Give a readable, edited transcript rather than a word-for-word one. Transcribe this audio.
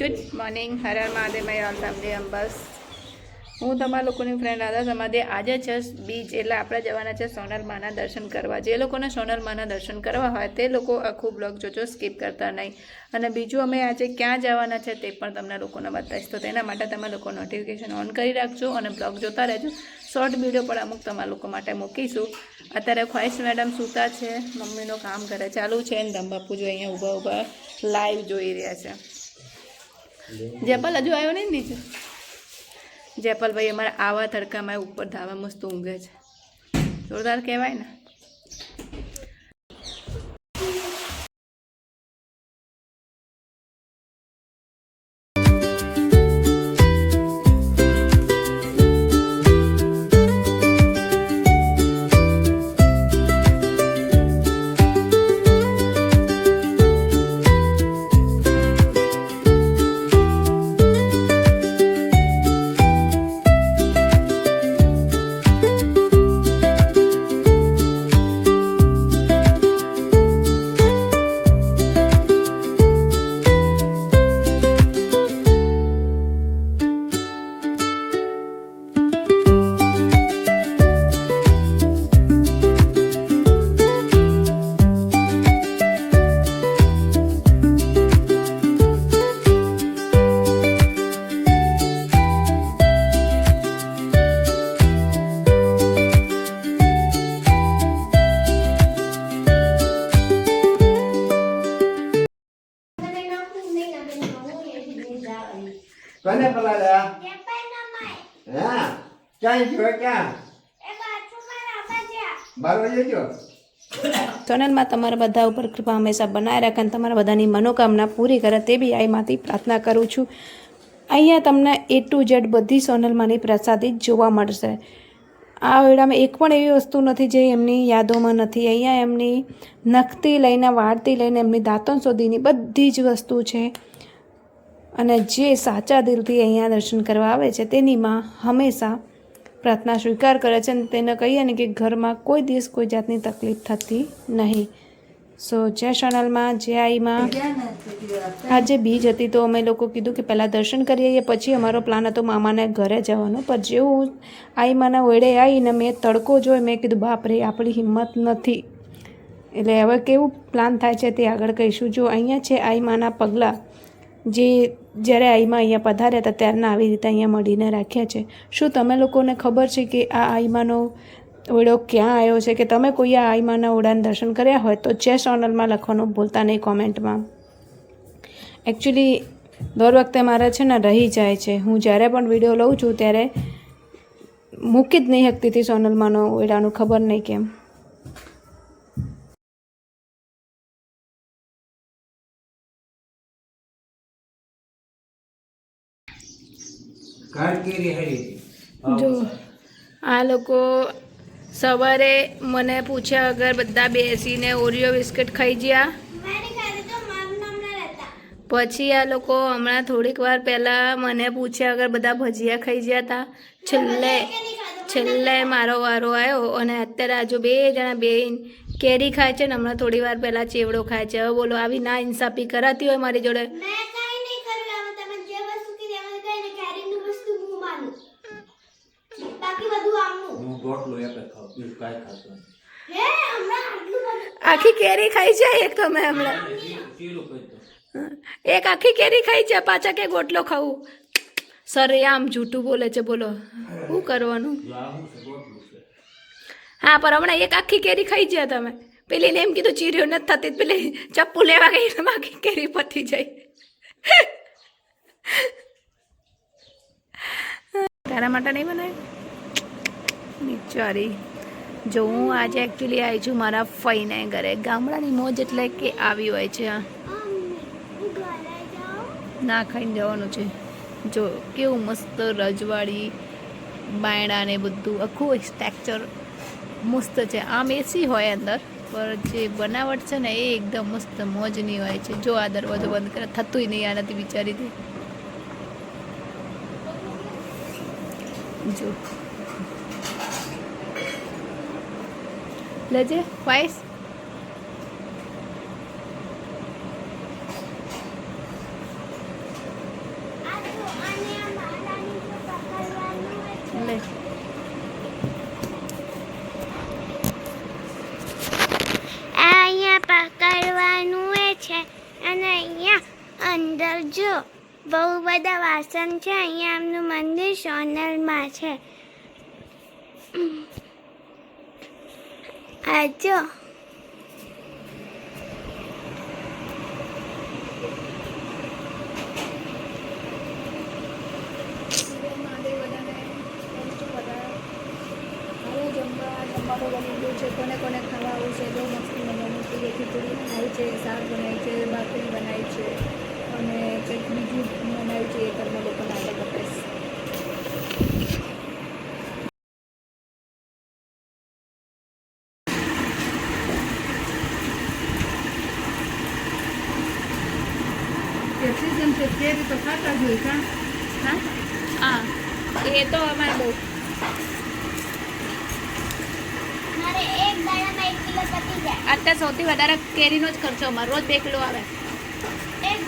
Good morning. Har Har Mahadev. My all family members. હું તમારા લોકોની ફ્રેન્ડ રાધા સમાધિ. આજે છે બીચ, એટલે આપણે જવાના છે સોનલમાના દર્શન કરવા. જે લોકોને સોનલમાના દર્શન કરવા હોય તે લોકો આખું બ્લોગ જોજો, સ્કીપ કરતા નહીં. અને બીજું અમે આજે ક્યાં જવાના છે તે પણ તમને લોકોને બતાવીશ. તો તેના માટે તમે લોકો નોટિફિકેશન ઓન કરી રાખજો અને બ્લોગ જોતા રહેજો. શોર્ટ વિડીયો પણ અમુક તમારા લોકો માટે મૂકીશું. અત્યારે ખ્વાઈશ મેડમ સૂતા છે, મમ્મીનું કામ કરે ચાલુ છે, અને ધમબાપુ જો અહીંયા ઊભા ઊભા લાઈવ જોઈ રહ્યા છે. જેપલ હજુ આવ્યો નહીં નીચે. જેપલભાઈ અમારા આવા તડકામાં ઉપર ધાબા મસ્ત ઊંઘે છે. જોરદાર કહેવાય ને. Kone pelada? Ya, cai juga kan? Baru aja jo. સોનલમાં તમારા બધા ઉપર કૃપા હંમેશા બનાવી રાખે અને તમારા બધાની મનોકામના પૂરી કરે તે બી આઈમાંથી પ્રાર્થના કરું છું. અહીંયા તમને A to Z બધી સોનલમાંની પ્રસાદી જોવા મળશે. આ વેળામાં એક પણ એવી વસ્તુ નથી જે એમની યાદોમાં નથી. અહીંયા એમની નખથી લઈને વાળથી લઈને એમની દાંતણ સુધીની બધી જ વસ્તુ છે. અને જે સાચા દિલથી અહીંયા દર્શન કરવા આવે છે તેની માં હંમેશા પ્રાર્થના સ્વીકાર કરે છે અને તેને કહીએ ને કે ઘરમાં કોઈ દિવસ કોઈ જાતની તકલીફ થતી નહીં. સો જય સોનલમાં, જય આઈમાં. આજે બીજ હતી તો અમે લોકો કીધું કે પહેલાં દર્શન કરી આવીએ, પછી અમારો પ્લાન હતો મામાને ઘરે જવાનો. પણ જેવું આઈમાના વેળે આવીને મેં તડકો જોઈ, મેં કીધું બાપરે આપણી હિંમત નથી. એટલે હવે કેવું પ્લાન થાય છે તે આગળ કહીશું. જો અહીંયા છે આઈમાના પગલાં, જે જ્યારે આઈમાં અહીંયા પધાર્યા હતા ત્યારના આવી રીતે અહીંયા મળીને રાખ્યા છે. શું તમે લોકોને ખબર છે કે આ આઈમાનો ઓરડો ક્યાં આવ્યો છે? કે તમે કોઈ આ આઈમાના ઓરડાના દર્શન કર્યા હોય તો જય સોનલમાં લખવાનું ભૂલતા નહીં કોમેન્ટમાં. એકચ્યુઅલી દર વખતે મારે છે ને રહી જાય છે. હું જ્યારે પણ વિડીયો લઉં છું ત્યારે મૂકી જ નહીં શકતી હતી સોનલમાંનો ઓરડાનું, ખબર નહીં કેમ. જો આ લોકો સવારે મને પૂછ્યા વગર બધા બેસીને ઓરિયો બિસ્કિટ ખાઈ ગયા. પછી આ લોકો હમણાં થોડીક વાર પહેલાં મને પૂછ્યા વગર બધા ભજીયા ખાઈ ગયા હતા. છેલ્લે મારો વારો આવ્યો અને અત્યારે આજુ બે જણા બે કેરી ખાય છે ને હમણાં થોડી વાર પહેલાં ચેવડો ખાય છે. હવે બોલો આવી ના ઇન્સાફી કરાતી હોય મારી જોડે? આખી કેરી ખાઈ છે એક તો મેં હમણાં એક આખી કેરી ખાઈ છે, પાછા કે ગોટલો ખાવું. સર આમ જૂઠું બોલે છે, બોલો શું કરવાનું? હા પણ હમણાં એક આખી કેરી ખાઈ ગયા તમે. પેલીને એમ કીધું ચીરીઓ નથી થતી, પેલી ચપ્પુ લેવા ગઈ આખી કેરી પતી જાય. તારા માટે નહીં બનાવ્યું બિચારી. જો હું આજે એકચ્યુઅલી આવી છું મારા ફઈને ઘરે. ગામડાની મોજ એટલે કે આવી હોય છે. ના ખાઈને જવાનું છે. જો કેવું મસ્ત રજવાડી બાયણા ને બધું આખું સ્ટ્રક્ચર મસ્ત છે. આમ એસી હોય અંદર, પણ જે બનાવટ છે ને એ એકદમ મસ્ત મોજની હોય છે. જો આ દરવાજો બંધ કરે થતું નહીં આનાથી બિચારીથી. જો લેજે વાઈસ. અંદર જો બહુ બધા વાસણ છે. અહીંયા આમનું મંદિર સોનલમાં છે. આ જો કોને કોને ખાવા આવું છે બહુ મસ્ત મજાનું છે. ખીચડી બનાવી છે, શાક બનાવી છે, ભાખરી બનાવી છે અને કંઈક બીજું બનાવ્યું છે. એ તમને લોકોને આગળ બતાવીશ. સિઝન છે કેરી તો ખાતા જ હોય હા હા એ તો અમારે બહુ મારે એક દાડામાં 1 કિલો પતી જાય. અત્યારે સૌથી વધારે કેરીનો જ ખર્ચો અમારો રોજ 2 કિલો આવે. એક